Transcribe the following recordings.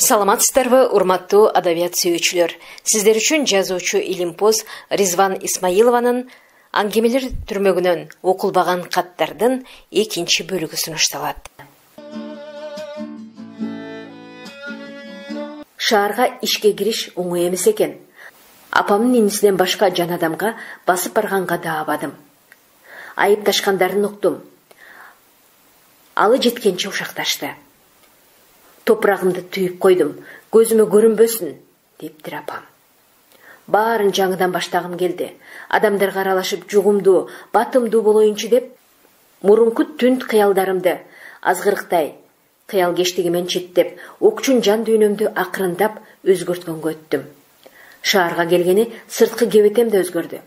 Саламатсыздарбы, урматтуу адабият сүйүүчүлөр. Сиздер үчүн жазуучу илимпоз Ризван Исмаилованын аңгемелер түрмөгүнөн окулбаган каттардын экинчи бөлүгү сунушталат. Шаарга ишке кириш оңой эмес экен. Апамдын инисинен башка жан адамга басып барганга да абадым. Айыпташкандарын уктум. Алы жеткенче ушакташты. Топрагымды түйүп койдум, көзүмө көрүнбөсүн, дептир апам. Баарын жаңыдан баштагым келди. Адамдарга аралашып жугумдуу, батымдуу болоюнчу деп, мурунку түн кыялдарымды азгырыктай кыялкештигимен четтеп, окчун жан дүйнөмдү акырындап өзгөрткөнгө өттүм. Шаарга келгени сырткы кебетем да өзгөрдү.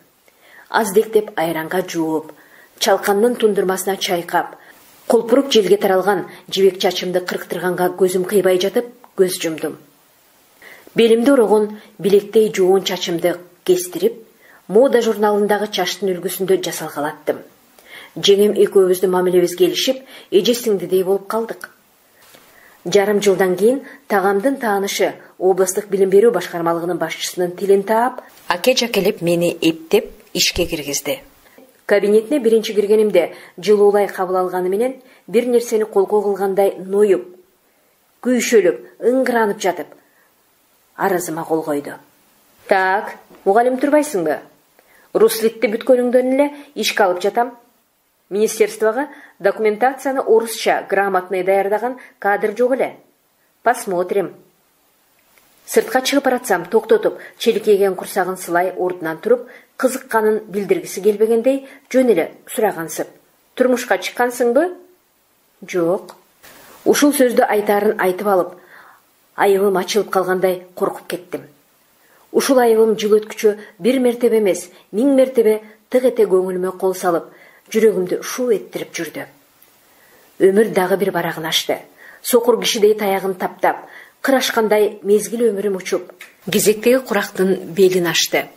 Аздектеп айранга жууп, чалкандын тундурмасына чайкап, колпурук желге таралган жибек чачымды кырктырганга көзүм кыйбай жатып, көз жумдум. Белимди орогон билектей жуун чачымды кестирип, мода журналындагы чачтын үлгүсүндө жасалгалаттым. Жеңем экөөбүздүн мамилебиз келишип, эже сиңдидей болуп калдык. Жарым жылдан кийин тагамдын таанышы областык билим берүү башкармалыгынын башчысынын тилин таап, аке-жакелеп мени эптеп ишке киргизди. Кабинетине биринчи киргенимде жылуулай кабыл алганы менен бир нерсени колго кылгандай ноюп, күйшөлүп, ыңгыранып жатып, арызыма кол койду. Так, мугалим турбайсыңбы? Руслитти бүткөнүңдөн эле ишке алып жатам. Министерствого документацияны орусча грамотный даярдаган кадр жок эле. Посмотрим. Сыртка чыгып баратсам токтотуп, челикейген курсагын сылай ордунан туруп, кызыкканын билдиргиси келбегендей жөн эле сурагансып. Турмушка чыккансыңбы? Жок. Ушул сөздү айтарын айтып алып, айыбым ачылып калгандай коркуп кеттим. Ушул айыбым жыл өткүчө бир мертебе эмес, 1000 мертебе тык эте көңүлүмө кол салып, жүрөгүмдү шу эттирип жүрдү. Өмүр дагы бир барагын ачты. Сокур кишидей таягын таптап, кырашкандай мезгил өмүрүм учуп, кезектеги курактын белин ачты.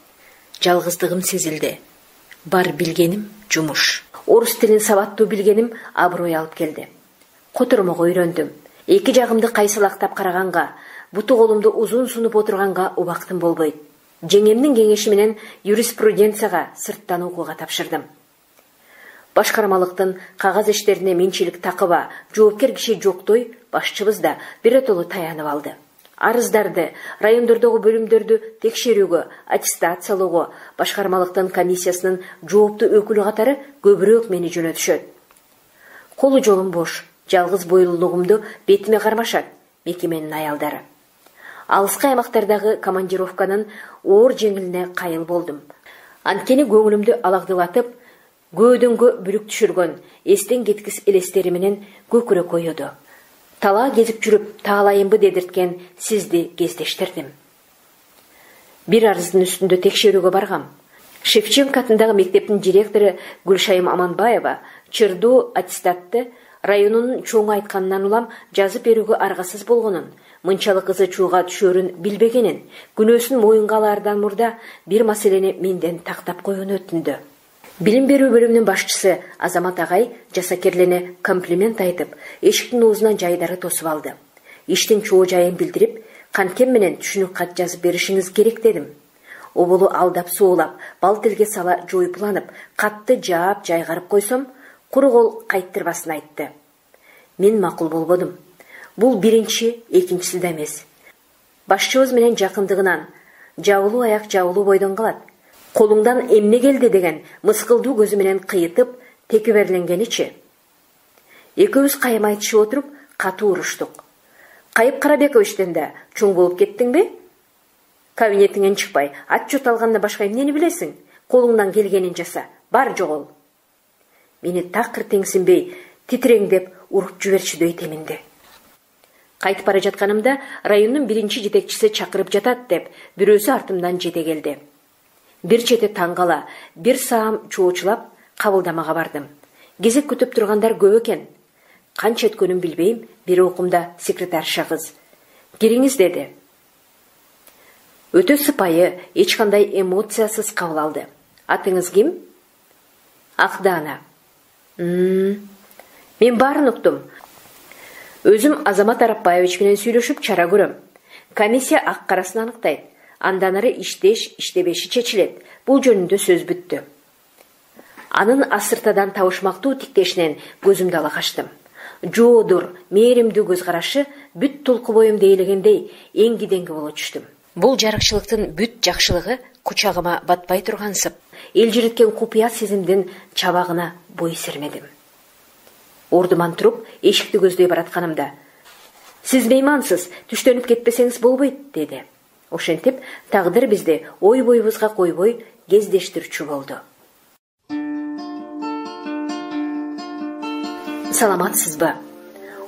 Жалгыздыгым сезилди. Бар билгеним жумуш. Орус тилин сабаттуу билгеним аброй алып келди. Котормого үйрөндүм. Эки жагымды кайсылактап караганга, буту колумду узун сунуп отурганга убактым болбойт. Жеңемдин кеңеши менен юриспруденцияга сырттан окууга тапшырдым. Башкармалыктын кагаз иштерине менчилик такыба, жоопкер киши жоктой башчыбыз да биротоло таянып алды. Арыздарды, райондордогу бөлүмдөрдү текшерүүгө, аттестациялоого башкармалыктын комиссиясынын жооптуу өкүлү катары көбүрөөк мени жөнөтүшөт. Колу жолум бош, жалгыз бойлуулугумду бетиме кармашат мекеменин аялдары. Алыскы аймактардагы командировканын оор жеңилине кайыл болдум. Анткени көңүлүмдү алагдылатып, көөдөнгө бүлүк түшүргөн эстен кеткис элестери менен көкүрөк оёду. Талаа кезип жүрүп таалайымбы дедирткен сизди кездештирдим. Бир арыздын үстүндө текшерүүгө баргам. Шевченко атындагы мектептин директору Гүлшайым Аманбаева чырдуу аттестатты районунун чоңу айтканынан улам жазып берүүгө аргасыз болгонун, мынчалык ызы чууга түшөрүн билбегенин, күнөөсүн моюнга алаардан мурда бир маселени менден тактап коюуну өтүндү. Билим берүү бөлүмүнүн башчысы Азамат агай жасакерлене комплимент айтып, эшиктин оозунан жайдары тосуп алды. Иштин чоо жайын билдирип, канткем менен түшүнүк кат жазып беришиңиз керек дедим. Оболу алдап соолап, бал телге сала жойпуланып, катты жаап жайгарып койсом, куру кол кайттырбасын айтты. Мен макул болбодум. Бул биринчи, экинчиси да эмес. Башчыбыз менен жакындыгынан жабылуу аяк жабылуу бойдон калат. Колуңдан эмне келди деген мыскылдуу көзү менен кыйытып, текеберленгеничи. Экөөбүз кайым айтышып отуруп, катуу уруштук. Кайып Карабековичтен да чоң болуп кеттиңби? Кабинетиңен чыкпай, отчет алгандан башка эмнени билесиң? Колуңдан келгенин жаса, бар жогол. Мени такыр теңсинбей, титиреңдеп уруп жиберчүдөй теминди. Кайтып бара жатканымда райондун биринчи жетекчиси чакырып жатат деп, бирөөсү артымдан жете келди. Бир чети таңгала, бир саам чоочулап, кабылдамага бардым. Кезек күтүп тургандар көп экен. Канча өткөнүн билбейм, бир окумда секретарша кыз. Кириңиз деди. Өтө сыпайы, эч кандай эмоциясыз кабыл алды. Атыңыз ким? Акдана. Мен баарын уктум. Өзүм Азамат Арапбаевич менен сүйлөшүп чара көрөм. Комиссия ак карасын аныктайт. Андан ары иштеш, иштебеши чечилет. Бул жөнүндө сөз бүттү. Анын асыртадан табышмактуу тиктешинен көзүмдү ала качтым. Жоодур, мээримдүү көз карашы бүт толку боюмду ээлегендей эңги деңги боло түштүм. Бул жарыкчылыктын бүт жакшылыгы кучагыма батпай тургансып, элжиреткен купуя сезимдин чабагына бой сермедим. Ордуман туруп, эшикти көздөй баратканымда: "Сиз меймансыз, түштөнүп кетпесеңиз болбойт", деди. Ошентип, тагдыр бизди ой боюбузга койбой кездештирчү болду. Саламатсызбы?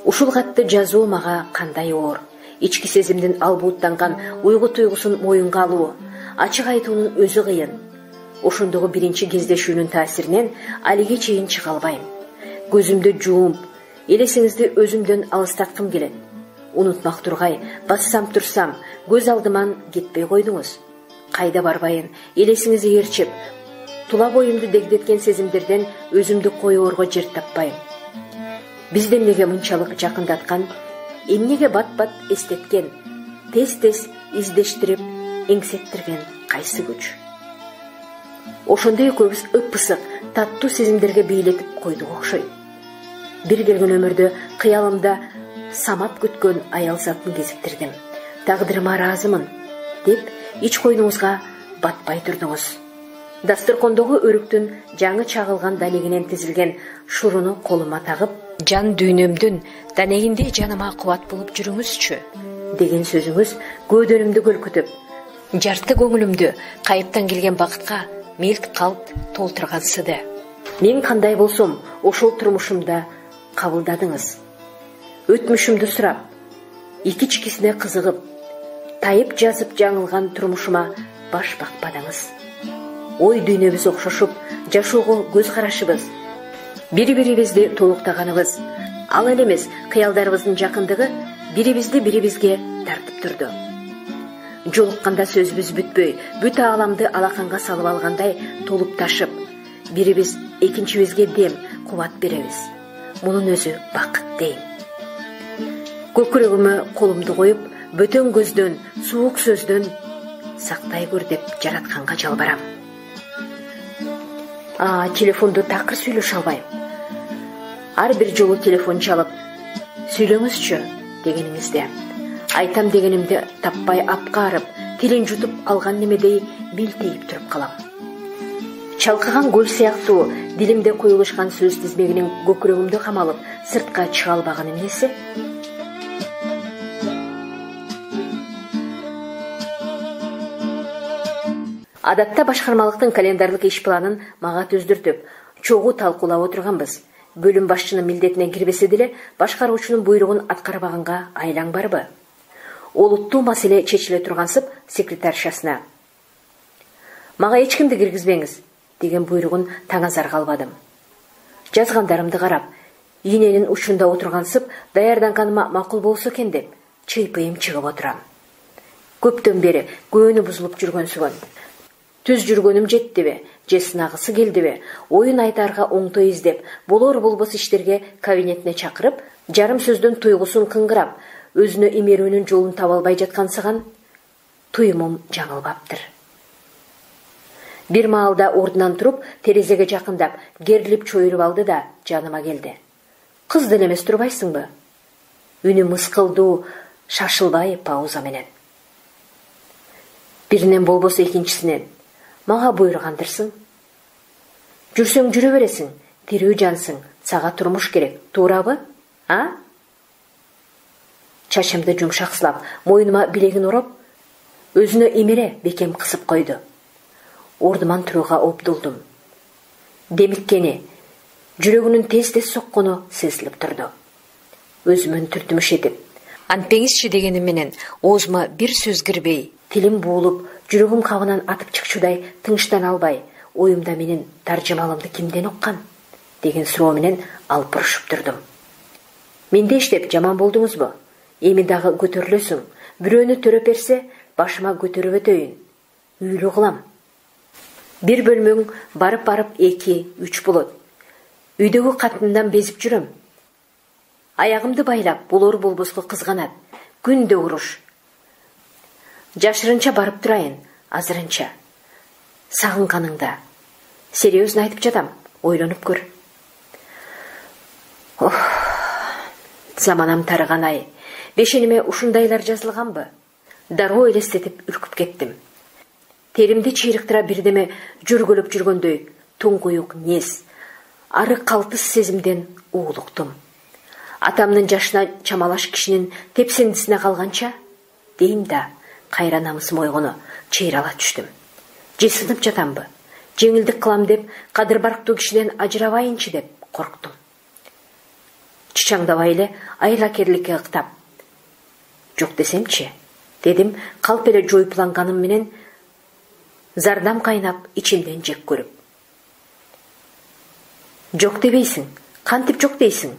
Ушул катты жазуу мага кандай оор. Ички сезимдин албууттанган уйгу туйгусун моюнга алуу, ачык айтуунун өзү кыйын. Ошондогу биринчи кездешүүнүн таасиринен алиге чейин чыга албайм. Көзүмдү жуумп, элесиңизди өзүмдөн алыстаткым келет. Унутмак тургай, бассам турсам, көз алдыман кетпей койдуңуз. Кайда барбайын, элесиңизди ээрчип, тула боюмду дегдеткен сезимдерден өзүмдү коёорго жер таппайм. Бизди эмнеге мынчалык жакындаткан, эмнеге бат-бат эстеткен, тез-тез издештирип, эңсеттирген кайсы күч? Ошондой экөөбүз ып-ысык, таттуу сезимдерге бийлетип койдук окшойт. Бир келген өмүрдө кыялымда самап күткөн аял затын кезиктирдим. Тагдырыма ыраазымын, деп ич койнуңузга батпай турдуңуз. Дасторкондогу өрүктүн жаңы чагылган данегинен тизилген шуруну колума тагып, жан дүйнөмдүн данегиндей жаныма кубат болуп жүрүңүзчү, деген сөзүңүз көөдөнүмдү көлкүтүп, жарты көңүлүмдү кайыптан келген бакытка мелт калт толтургансыды. Мен кандай болсом, ошол турмушумда кабылдадыңыз. Өтмүшүмдү сурап, ичкисине кызыгып, тайып жазып жаңылган турмушума баш бакпадыңыз. Ой дүйнөбүз окшошуп, жашоого көз карашыбыз, бири-бирибизди толуктаганыбыз, ал эле эмес кыялдарыбыздын жакындыгы бирибизди-бирибизге тартып турду. Жолукканда сөзүбүз бүтпөй, бүт ааламды алаканга салып алгандай толуп ташып, бирибиз экинчибизге дем, кубат беребиз. Мунун өзү бакыт дейм. Көкүрөгүмө колумду коюп, бөтөн көздөн, суук сөздөн сактай көр деп жаратканга жалбарам. Телефонду такыр сүйлөшө албайм. Ар бир жолу телефон чалып, "Сүйлөңүзчү" дегениңизде, айтам дегенимди таппай апкарып, тилин жутуп алган немедей билтейип туруп калам. Чалкыган көл сыяктуу дилимде коюлушкан сөз тизмегинин көкүрөгүмдү камалып, сыртка чыга албаган эмнеси? Адатта башкармалыктын календарлык иш планын мага түздүртүп, чогуу талкуулап отурганбыз. Бөлүм башчынын милдетине кирбесе деле, башкаруучунун буйругун аткарбаганга айлаң барбы? Олуттуу маселе чечиле тургансып, секретаршасына: "Мага эч кимди киргизбеңиз" деген буйругун таңазарга албадым. Жазгандарымды карап, ийненин учунда отургансып, даярданганыма макул болсо экен деп, чыйпыйым чыгып отурам. Көптөн бери көөнү бузулуп жүргөнсүгөн. Түз жүргөнүм жеттиби, же сынагысы келдиби, оюн айтарга оңтой издеп, болор болбос иштерге кабинетине чакырып, жарым сөздөн туйгусун кыңгырап, өзүнө имерүүнүн жолун таба албай жаткансыган, туюмум жаңылбаптыр. Бир маалда ордунан туруп, терезеге жакындап, герилип чоюруп алды да жаныма келди. "Кыз деле эмес турбайсыңбы?" Үнү мыскылдуу, шашылбай пауза менен. Биринен болбосо экинчисинен: "Мага буйругандырсың. Жүрсөң жүрө бересиң, тирүү жансың, сага турмуш керек, туурабы? Чачымды жумшаксылап, моюнума билегин ороп, өзүнө имере бекем кысып койду. Ордуман турууга оптулдум. Демиккени, жүрөгүнүн тез-тез соккону сезилип турду. Өзүмөн түртүмүш этип, "Антпеңизчи" дегеним менен оозума бир сөз кирбей, тилим буулуп, жүрөгүм кабынан атып чыкчудай тынчтана албай, оюмда менин таржымалымды кимден уккан деген суроо менен алып бурушуп турдум. "Менде иштеп жаман болдуңузбу? Эми дагы көтөрүлөсүң. Бирөөнү төрөп берсе, башыма көтөрүп өтөйүн. Үйлүү кылам. Бир бөлмөң барып 2-3 болот. Үйдөгү катынымдан безип жүрөм. Аягымды байлап, болор болбоско кызганат. Күндө уруш. Жашырынча барып турайын, азырынча. Сагынганыңда. Серьезно айтып жатам, ойлонуп көр. Заманам тарыган ай. Бешениме ушундайлар жазылганбы? Дароо элестетип үркүп кеттим. Теримди чыйрыктыра бирдеме жүргөлөп жүргөндөй, туңгуюк нес, ары калтыс сезимден уулуктум. Атамдын жашына чамалаш кишинин тепсендисине калганча, дейм да, кайра намысым ойгону чыйрала түштүм. Же сынып жатамбы? Жеңилдик кылам деп, кадыр барктуу кишиден ажырабайынчы деп корктум. Чычаңдабай эле айлакерликке ыктап. Жок десемчи, дедим, калп эле жоюпланганым менен зардам кайнап ичимден жек көрүп. Жок дебейсиң, кантип жок дейсиң?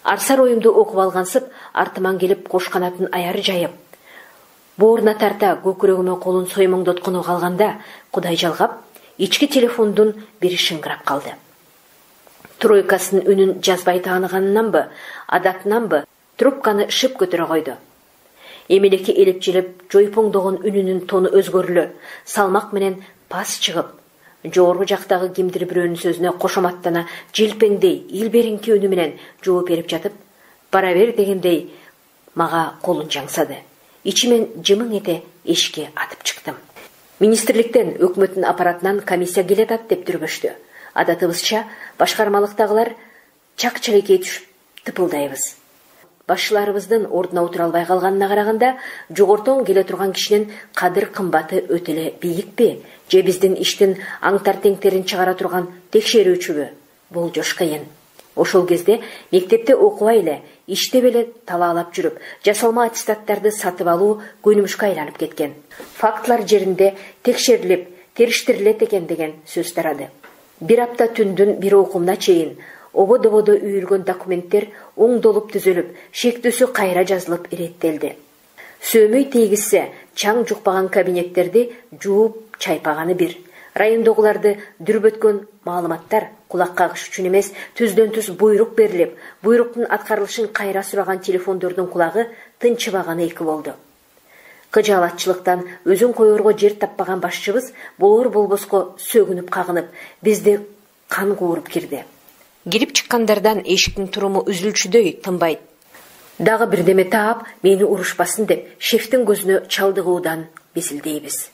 Арсар оюмду окуп алгансып, артыман келип кош канатын аяры жайып, бооруна тарта көкүрөгүмө колун соймоңдоткону калганда, Кудай жалгап, ички телефондун бири шыңгырап калды. Тройкасынын үнүн жазбай тааныганынанбы, адатынанбы, трубканы шып көтөрө койду. Эмелеки элеп желеп, жойпоңдогон үнүнүн тону өзгөрүлө, салмак менен пас чыгып, жогорку жактагы кимдир бирөөнүн сөзүнө кошоматтана желпеңдей, илберинки үнү менен жооп берип жатып, бара бер дегендей мага колун жаңсады. Ичимен жымың эте эшикке атып чыктым. Министрликтен, өкмөттүн аппаратынан комиссия келатат деп түрбөштү. Адатыбызча, башкармалыктагылар чак-чалекей түшүп тыпылдайбыз. Башчыларыбыздын ордуна отура албай калганына караганда, жогортон келе турган кишинин кадыр кымбаты өтө эле бийикпи, же биздин иштин аңтар теңтерин чыгара турган текшерүүчүбү? Болжош кыйын. Ошол кезде мектепте окубай эле, иштеп эле талаалап жүрүп, жасалма аттестаттарды сатып алуу көнүмүшкө айланып кеткен. Фактылар жеринде текшерилип, териштирилет экен деген сөз тарады. Бир апта түндүн бир окумуна чейин ободо-ободо үйүлгөн документтер оңдолуп түзөлүп, шектүүсү кайра жазылып иреттелди. Сөөмөй тийгизсе, чаң жукпаган кабинеттерди жууп чайпаганы бир. Райондогуларды дүрбөткөн маалыматтар кулак кагыш үчүн эмес, түздөн түз буйрук берилип, буйруктун аткарылышын кайра сураган телефондордун кулагы тынчыбаганы эки болду. Кыжаалатчылыктан өзүн коерго жер таппаган башчыбыз болор болбоско сөгүнүп кагынып, бизди кан кууруп кирди. Кирип чыккандардан эшиктин туруму үзүлчүдөй тынбайт. Дагы бирдеме таап, мени урушпасын деп, шефтин көзүнө чалдыгуудан безилдейбиз.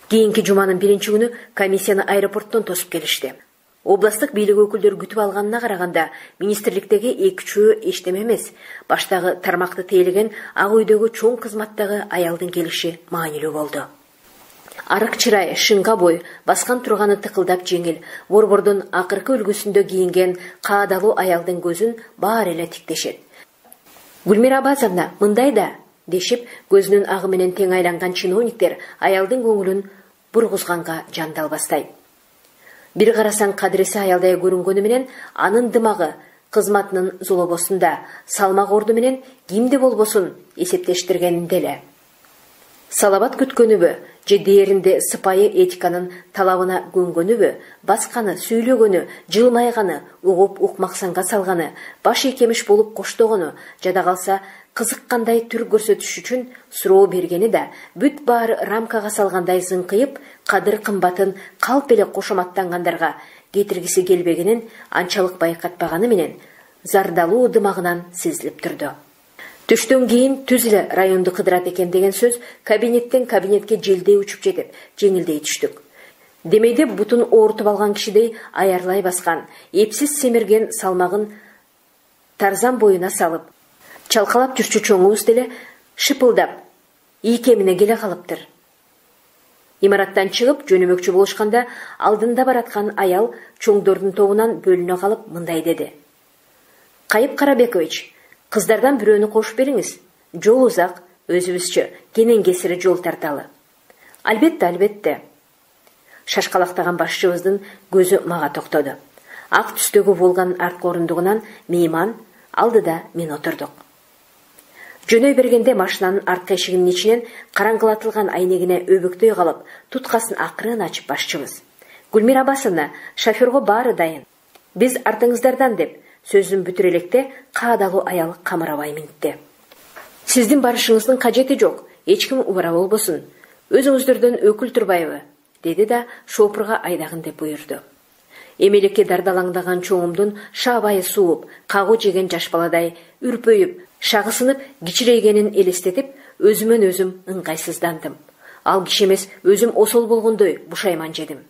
Кийинки жуманын биринчи күнү комиссияны аэропорттон тосуп келишти. Областтык бийлик өкүлдөрү күтүп алганына караганда, министрликтеги 2-3 эчтеме эмес, баштагы тармакты тейлеген ак үйдөгү чоң кызматтагы аялдын келиши маанилүү болду. Арык чырай, шыңга бой, баскан турганы тыкылдап жеңил, борбордун акыркы үлгүсүндө кийинген каадалуу аялдын көзүн баары эле тиктешет. Гүлмира Абазовна, мындай да, дешип, көзүнүн агы менен тең айланган чиновниктер аялдын көңүлүн бургузганга жандалбастайт. Бир карасаң кадиреси аялдай көрүнгөнү менен, анын дымагы кызматынын золобосунда, салмак орду менен кимди болбосун эсептештиргенинде эле. Салабат күткөнүбү, же дээринде сыпайы этиканын талабына көнгөнүбү, басканы, сүйлөгөнү, жылмайганы, угуп укмаксанга салганы, баш ийкемиш болуп коштогону, жада калса кызыккандай түр көрсөтүш үчүн суроо бергени да, бүт баары рамкага салгандай зыңкыйып, кадыр кымбатын калп эле кошоматтангандарга кетиргиси келбегенин анчалык байкатпаганы менен, зардалуу дымагынан сезилип турду. Түштөн кийин түз эле районду кыдырат экен деген сөз кабинеттен кабинетке желдей учуп жетип, жеңилдей түштүк. Демейде бутун оорутуп алган кишидей аярлай баскан, эпсиз семирген салмагын тарзан боюна салып, чалкалап жүрчү чоңубуз деле шыпылдап, ийкемине келе калыптыр. Имараттан чыгып жөнөмөкчү болушканда, алдында бараткан аял чоңдордун тобунан бөлүнө калып мындай деди: "Кайып Карабекович, кыздардан бирөөнү кошуп бериңиз. Жол узак, өзүбүзчө кенен кесири жол тарталы." "Албетте, албетте." Шашкалактаган башчыбыздын көзү мага токтоду. Ак түстөгү Волганын арткы орундугунан мейман, алдыда мен отурдук. Жөнөй бергенде машинанын арткы эшигинин ичинен караңгылатылган айнегине өбүктөй калып, туткасын акырын ачып башчыбыз: "Гүлмира Абасовна, шофёрго баары дайын. Биз артыңыздардан" деп сөзүн бүтүр электе каадалуу аял камырабай минтти. Сиздин барышыңыздын кажети жок, эч ким убара болбосун. Өзүңүздөрдөн өкүл турбайбы? Деди да шопурга айдагын деп буйрду. Эмелекке дардалаңдаган чоңумдун шабайы сууп, кагуу жеген жаш баладай үрпөйүп, шагысынып кичирейгенин элестетип, өзүмөн өзүм ыңгайсыздандым. Ал киши эмес, өзүм осол болгондой бушайман жедим.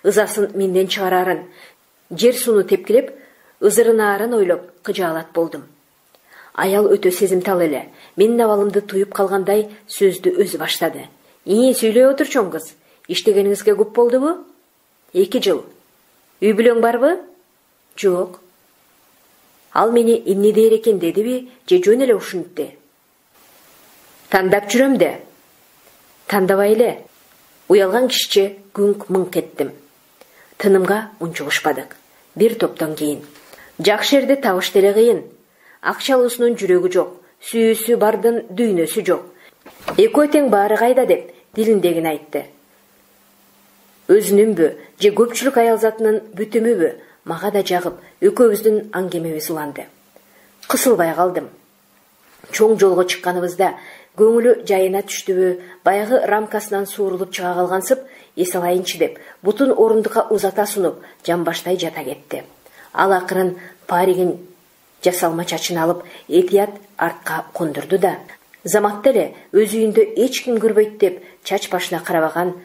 Ызасын менден чыгарарын, жер сууну тепкилеп, ызырынаарын ойлоп кыжаалат болдум. Аял өтө сезимтал эле. Менин абалымды туюп калгандай сөздү өзү баштады. Сүйлөй отурчуң кыз. Иштегениңизге көп болдубу? 2 жыл. Үй бүлөң барбы? Жок. Ал мени эмне дээр экен дедиби, же жөн эле ушинтти? Тандап жүрөм де. Тандабай эле. Уялган кишиче күңк-мыңк эттим. Тынымга унчугушпадык. Бир топтон кийин. Жакшы жерде табыш деле кыйын. Акчалуусунун жүрөгү жок, сүйүүсү бардын дүйнөсү жок. Экөө тең баары кайда деп дилиндегин айтты. Өзүнүнбү же көпчүлүк аял затынын бүтүмүбү мага да жагып, экөөбүздүн аңгемебиз уланды. Кысылбай калдым. Чоң жолго чыкканыбызда көңүлү жайына түштүбү, баягы рамкасынан суурулуп чыга калгансып, эс алайынчы деп, бутун орундукка узата сунуп, жамбаштай жата кетти. Ал акырын паригин жасалма чачын алып, этият артка кондурду да, заматта эле өз үйүндө эч ким көрбөйт деп, чач башына карабаган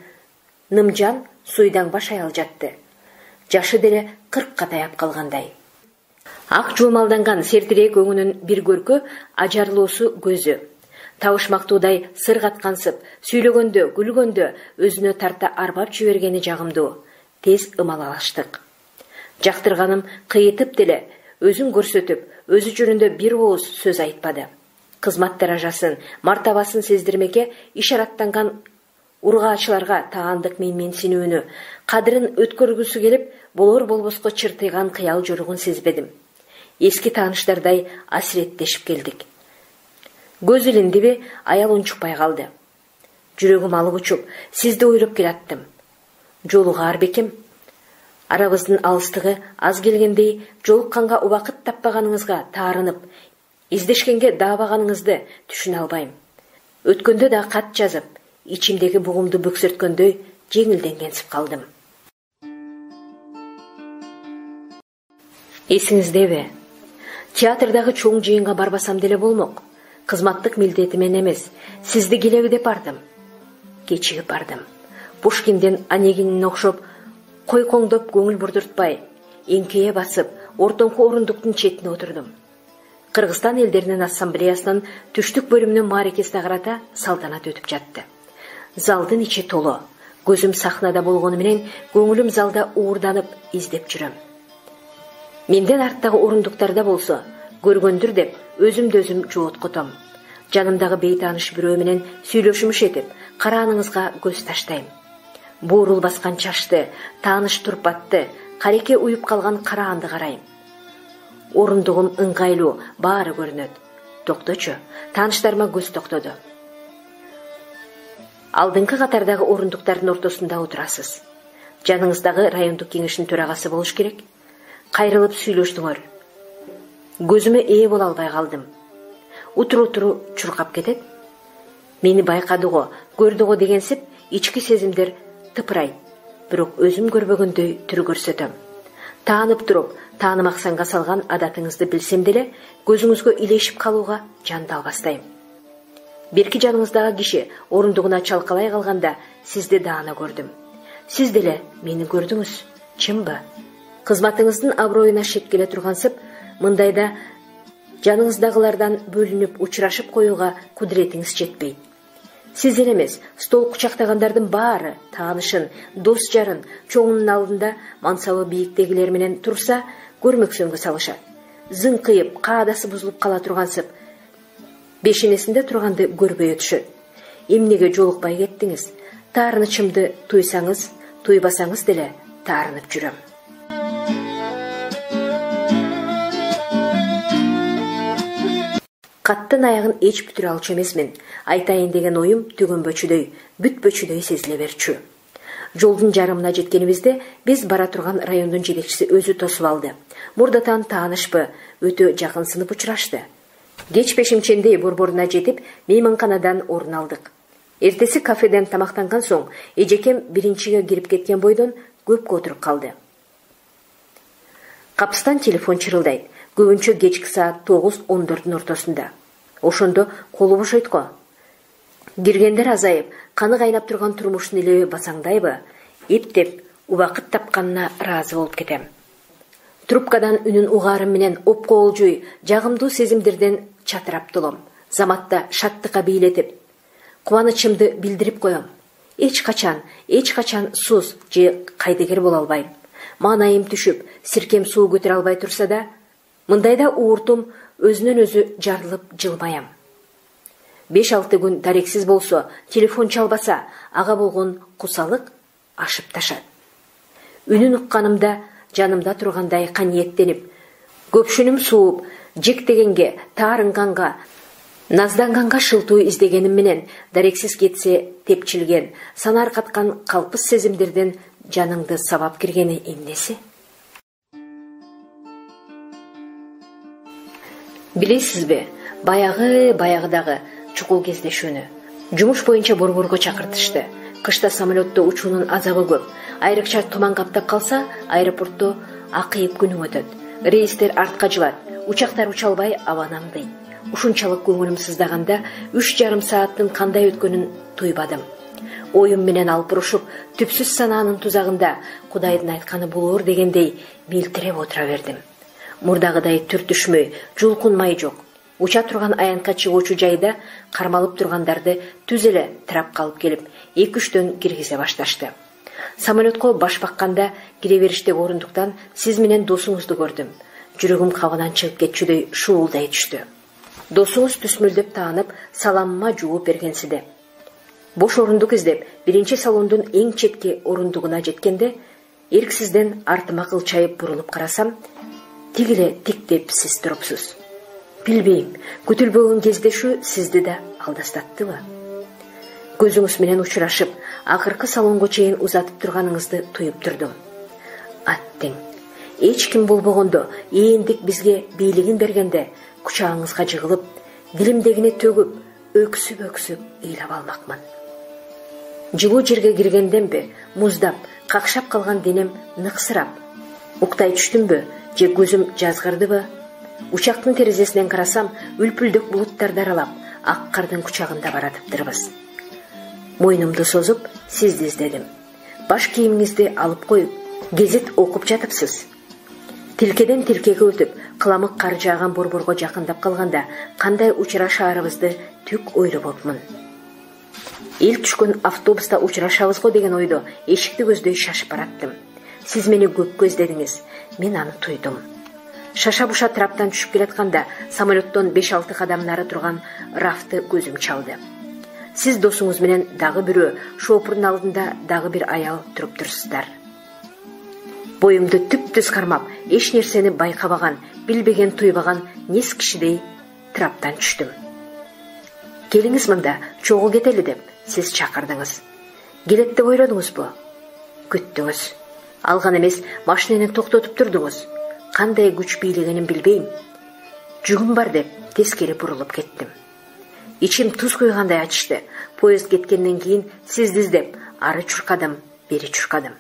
нымжан суйдаң баш аял жатты. Жашы деле 40-ка таяп калгандай. Ак жуумалданган сертирээк өңүнүн бир көркү, ажарлуусу көзү. Табышмактуудай сыр каткансып, сүйлөгөндө, күлгөндө өзүнө тарта арбап жибергени жагымдуу. Тез ымалалаштык. Жактырганым кыйытып деле, өзүн көрсөтүп, өзү жөнүндө бир ооз сөз айтпады. Кызмат даражасын, мартабасын сездирмекке ишараттанган ургаачыларга таандык менсинүүнү, кадырын өткөргүсү келип, болор болбоско чыртыйган кыял жоругун сезбедим. Эски тааныштардай асиреттешип келдик. Көз илиндиби, аял унчукпай калды. Жүрөгүм алып учуп, сизди ойлоп келаттым. Жолугаар бекем. Арабыздын алыстыгы аз келгендей, жолукканга убакыт таппаганыңызга таарынып, издешкенге даабаганыңызды түшүнө албайм. Өткөндө да кат жазып, ичимдеги бугумду бөксөрткөндөй жеңилденгенсип калдым. Эсиңиздеби? Театрдагы чоң жыйынга барбасам деле болмок. Кызматтык милдетимен эмес, сизди келеби деп бардым. Кечигип бардым. Пушкинден Онегинине окшоп, койкоңдоп көңүл бурдуртпай, эңкейе басып, ортоңку орундуктун четине отурдум. Кыргызстан элдеринин ассамблеясынын түштүк бөлүмүнүн мааракесине карата салтанат өтүп жатты. Залдын ичи толо. Көзүм сахнада болгону менен көңүлүм залда уурданып издеп жүрөм. Менден арттагы орундуктарда болсо, көргөндүр деп өзүмдү өзүм жооткотом. Жанымдагы бейтааныш бирөө менен сүйлөшүмүш этип, карааныңызга көз таштайм. Буурул баскан чачты, тааныш турпатты, кареке уюп калган караанды карайм. Орундугум ыңгайлуу, баары көрүнөт. Токточу, тааныштарыма көз токтоду. Алдыңкы катардагы орундуктардын ортосунда отурасыз. Жаныңыздагы райондук кеңештин төрагасы болуш керек. Кайрылып сүйлөштүңөр. Көзүмө ээ боло албай калдым. Утуру чуркап кетет. Мени байкадыго, көрдүго дегенсип, ички сезимдер тыпырайт. Бирок өзүм көрбөгөндөй түр көрсөтөм. Таанып туруп, таанымаксанга салган адатыңызды билсем деле, көзүңүзгө илешип калууга жанды албастайм. Берки жаныңыздагы киши орундугуна чалкалай калганда сизди даана көрдүм. Сиз деле мени көрдүңүз, чынбы? Кызматыңыздын аброюна шеткеле тургансып, мындайда жаныңыздагылардан бөлүнүп учурашып коюуга кудуретиңиз жетпейт. Сиз эле эмес, стол кучактагандардын баары таанышын, дос жарын чоңунун алдында мансабы бийиктегилер менен турса, көрмөксөнгө салышат. Зыңкыйып, каадасы бузулуп кала тургансып, бешенесинде турганды көрбөй өтүшөт. Эмнеге жолукпай кеттиңиз? Таарынычымды туйсаңыз, туйбасаңыз деле таарынып жүрөм. Каттын аягын эч бүтүрө алчу эмесмин. Айтайын деген оюм түгөнбөчүдөй, бүтпөчүдөй сезиле берчү. Жолдун жарымына жеткенибизде биз бара турган райондун жетекчиси өзү тосуп алды. Мурдатан таанышпы, өтө жакын сынып учурашты. Кеч пешимчендей борборуна жетип, мейманканадан орун алдык. Эртеси кафеден тамактанган соң эжекем биринчиге кирип кеткен бойдон көпкө отуруп калды. Капыстан телефон чырылдайт. Көбүнчө кечки саат 9-14 ортосунда. Ошондо колу бошойт го. Киргендер азайып, каны кайнап турган турмуштун илеби басаңдайбы? Эптеп, убакыт тапканына ыраазы болуп кетем. Трубкадан үнүн угаарым менен опкоолжуй, жагымдуу сезимдерден чатырап толом. Заматта шаттыкка бийлетип, кубанычымды билдирип коем. Эч качан суз же кайдыгер боло албайм. Маанайым түшүп, сиркем суу көтөрө албай турса да, мындайда ууртум өзүнөн өзү жарылып жылмаям. 5-6 күн дарексиз болсо, телефон чалбаса, ага болгон кусалык ашып ташат. Үнүн укканымда жанымда тургандай каниеттенип, көпшүнүм сууп, жектегенге, таарынганга, назданганга шылтуу издегеним менен дарексиз кетсе тепчилген, санар каткан калпыс сезимдерден жаныңды сабап киргени эмнеси? Билесизби, баягыдагы чукул кездешүүнү жумуш боюнча борборго чакыртышты. Кышта самолетто учуунун азабы көп. Айрыкча туман каптап калса, аэропортто акыйып күнүң өтөт. Рейстер артка жылат, учактар уча албай абаны аңдыйт. Ушунчалык көңүлүм сыздаганда 3,5 сааттын кандай өткөнүн туйбадым. Оюм менен алып урушуп, түпсүз санаанын тузагында Кудайдын айтканы болор дегендей милтиреп отура бердим. Мурдагыдай түртүшмөй, жулкунмай жок. Уча турган аянтка чыгуучу жайда кармалып тургандарды түз эле тирап калып келип, 2-3 киргизе башташты. Самолетко баш бакканда кире бериштеги орундуктан сиз менен досуңузду көрдүм. Жүрөгүм кабынан чыгып кетчүдөй шуулдай түштү. Досуңуз түсмөлдөп таанып, саламыма жооп бергенсиде. Бош орундук издеп, биринчи салондун эң четки орундугуна жеткенде, эрксизден артыма кылчайып бурулуп карасам, тигиле тиктеп сиз турупсуз. Билбейм, күтүлбөгөн кездешүү сизди да алдастаттыбы? Көзүңүз менен учурашып, акыркы салонго чейин узатып турганыңызды туюп турдум. Аттең, эч ким болбогондо, эендик бизге бийлигин бергенде, кучагыңызга жыгылып, дилимдегине төгүп, өксүп ыйлап алмакмын. Жылуу жерге киргенденби, муздап, какшап калган денем ныксырап, уктай түштүмбү, же көзүм жазгырдыбы? Учактын терезесинен карасам, үлпүлдүк булуттарды аралап, ак кардын кучагында баратыптырбыз. Мойнумду созуп, сизди издедим. Баш кийимиңизди алып коюп, гезит окуп жатыпсыз. Тилкеден тилкеге өтүп, кыламык кар жааган борборго жакындап калганда, кандай учурашаарыбызды түк ойлобопмун. Илк түшкөн автобуста учурашабыз го деген ойдо эшикти көздөй шашып бараттым. Сиз мени көпкө издедиңиз, мен аны туйдум. Шаша-буша траптан түшүп келатканда, самолеттон 5-6 кадам нары турган рафты көзүм чалды. Сиз досуңуз менен дагы бирөө, шоопурдун алдында дагы бир аял туруп турсуздар. Боюмду түп-түз кармап, эч нерсени байкабаган, билбеген, туйбаган нес кишидей траптан түштүм. Келиңиз мында, чогуу кетели деп сиз чакырдыңыз. Келет деп ойлодуңузбу? Күттүңүз. Алган эмес, машинени токтотуп турдуңуз. Кандай күч бийлегенин билбейм. Жүгүм бар деп тескери бурулуп кеттим. Ичим туз куйгандай ачышты. Поезд кеткенден кийин сизди издеп, ары чуркадым, бери чуркадым.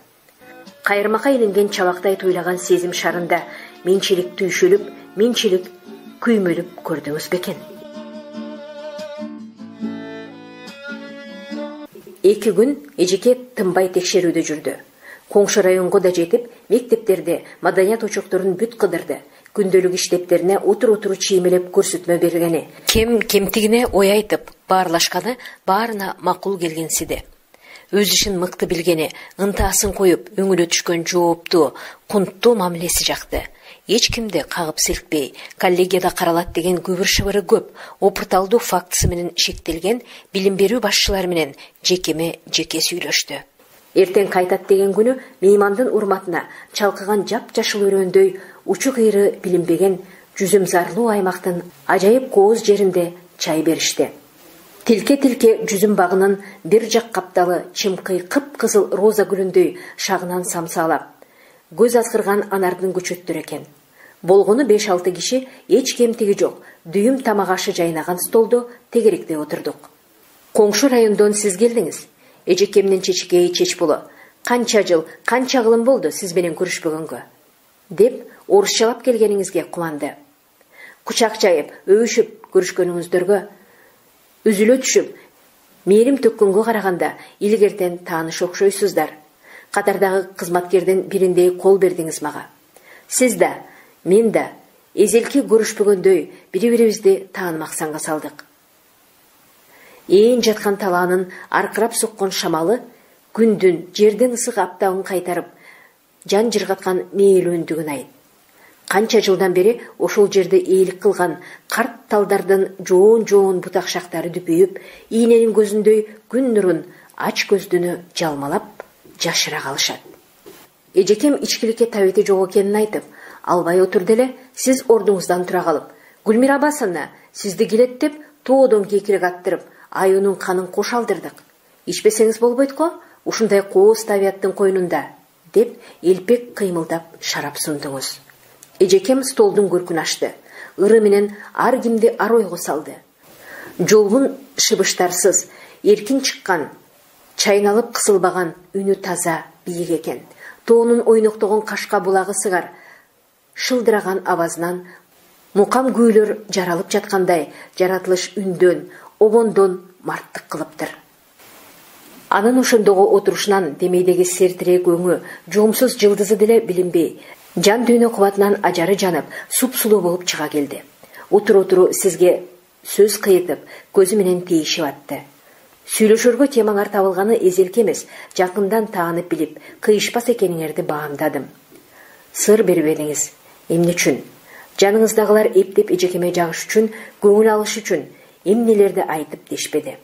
Кайырмакка илинген чалактай туйлаган сезим шарында менчилик түйшөлүп, менчилик күймөлүп көрдүңүз бекен. 2 күн эжеке тынбай текшерүүдө жүрдү. Коңшу районго да жетип, мектептерде маданият очокторун бүт кыдырды. Күндөлүк иштептерине утур-утур чиймелеп көрсөтмө бергени, кемтигине ой айтып, баарлашканы баарына макул келгенсиде. Өз ишин мыкты билгени, ынтаасын коюп, өңүнө түшкөн жооптуу, кунттуу мамилеси жакты. Эч кимди кагып силкпей, коллегияда каралат деген күбүр-шыбыры көп, опурталдуу фактысы менен шектелген билим берүү башчылары менен жеке сүйлөштү. Эртең кайтат деген күнү меймандын урматына чалкыган жап-жашыл өрөөндөй учу кыйры билинбеген жүзүм зарлуу аймактын ажайып кооз жеринде чай беришти. Тилке-тилке жүзүм багынын бир жак капталы чымкый кып-кызыл роза гүлүндөй шагынан самсаалап, көз азгырган анардын көчөттөр экен. Болгону 5-6 киши, эч кемтиги жок, дүйүм тамак ашы жайнаган столдо тегеректе отурдук. Коңшу райондон сиз келдиңиз. Эжекемдин чечекеи Чечбуло. Канча жыл, канча кылым болду сиз менен көрүшпөгөнгө? Деп орусчалап келгениңизге кубанды. Кучак жайып, өбүшүп көрүшкөнүңүздөргө үзүлө түшүп, мээрим төккөнгө караганда илгертен тааныш окшойсуздар. Катардагы кызматкердин бириндей кол бердиңиз мага. Сиз да, мен да эзелки көрүшпөгөндөй бири-бирибизди таанымаксанга салдык. Ээн жаткан талаанын аркырап соккон шамалы күндүн, жердин ысык аптабын кайтарып, жан жыргаткан мээлөндүгүн айт. Канча жылдан бери ошол жерде ээлик кылган карт талдардын жоон бутакшактары дүпүйүп, ийненин көзүндөй күн нурун ач көздүнү жалмалап жашыра калышат. Эжекем ичкиликке табети жок экенин айтып, албай отурду эле, сиз ордуңуздан тура калып, Гүлмира Абасовна, сизди келет деп тоодон кекирек аттырып, аюунун канын кош алдырдык. Ичпесеңиз болбойт го, ушундай кооз табияттын койнунда, деп элпек кыймылдап шарап сундуңуз. Эжекем столдун көркүн ачты. Ыры менен ар кимди ар ойго салды. Жолбун шыбыштарсыз, эркин чыккан, чайналып кысылбаган үнү таза, бийик экен. Тоонун ойноктогон кашка булагы сыгар, шылдыраган абазынан мукам күүлөр жаралып жаткандай, жаратылыш үндөн, обондон марттык кылыптыр. Анын ошондогу отурушунан демейдеги сертирээк өңү, жоомсуз жылдызы деле билинбей, жан дүйнө кубатынан ажары жанып, суп-сулуу болуп чыга келди. Отуру сизге сөз кыйытып, көзү менен тийишип атты. Сүйлөшөргө темаңар табылганы эзелки эмес, жакындан таанып билип, кыйышпас экениңерди баамдадым. Сыр бербедиңиз. Эмне үчүн? Жаныңыздагылар эптеп эжекеме жагыш үчүн, көңүл алыш үчүн эмнелерди айтып дешпеди.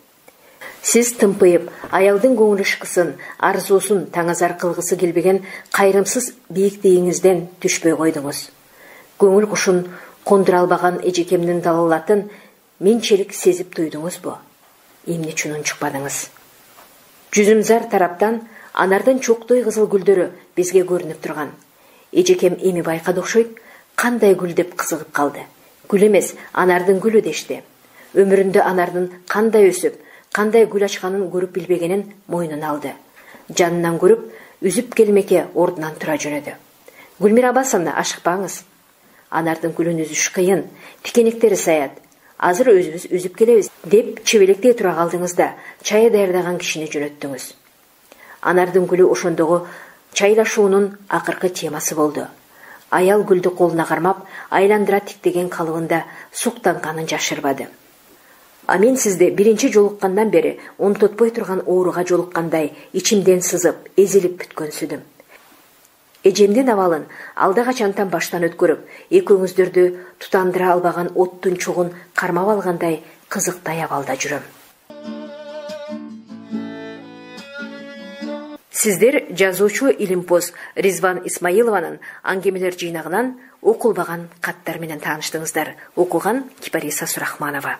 Сиз тымпыйып, аялдын көңүл ышкысын, арзуусун таңазар кылгысы келбеген кайрымсыз бийиктигиңизден түшпөй койдуңуз. Көңүл кушун кондура албаган эжекемдин далалатын менчелик сезип туйдуңузбу? Эмне үчүн унчукпадыңыз? Жүзүмзар тараптан анардын чоктой кызыл гүлдөрү бизге көрүнүп турган. Эжекем эми байкады окшойт, кандай гүл деп кызыгып калды. Гүл эмес, анардын гүлү дешти. Өмүрүндө анардын кандай өсүп, кандай гүл ачканын көрүп билбегенин мойнуна алды. Жанынан көрүп, үзүп келмеке ордунан тура жөнөдү. Гүлмира Абасовна, ашыкпаңыз. Анардын гүлүн үзүш кыйын, тикенектери саят. Азыр өзүбүз үзүп келебиз деп чебелектей тура калдыңыз да, чай даярдаган кишини жөнөттүңүз. Анардын гүлү ошондогу чайлашуунун акыркы темасы болду. Аял гүлдү колуна кармап, айландыра тиктеген калыбында суктанганын жашырбады. А мен сизди биринчи жолуккандан бери унтутпой турган ооруга жолуккандай ичимден сызып, эзилип бүткөнсүдүм. Эжемдин абалын алда качантан баштан өткөрүп, экөөңүздөрдү тутандыра албаган оттун чугун кармап алгандай кызыктай абалда жүрөм. Сиздер жазуучу илимпоз Ризван Исмаилованын аңгемелер жыйнагынан окулбаган каттар менен тааныштыңыздар. Окуган Кипариса Сурахманова.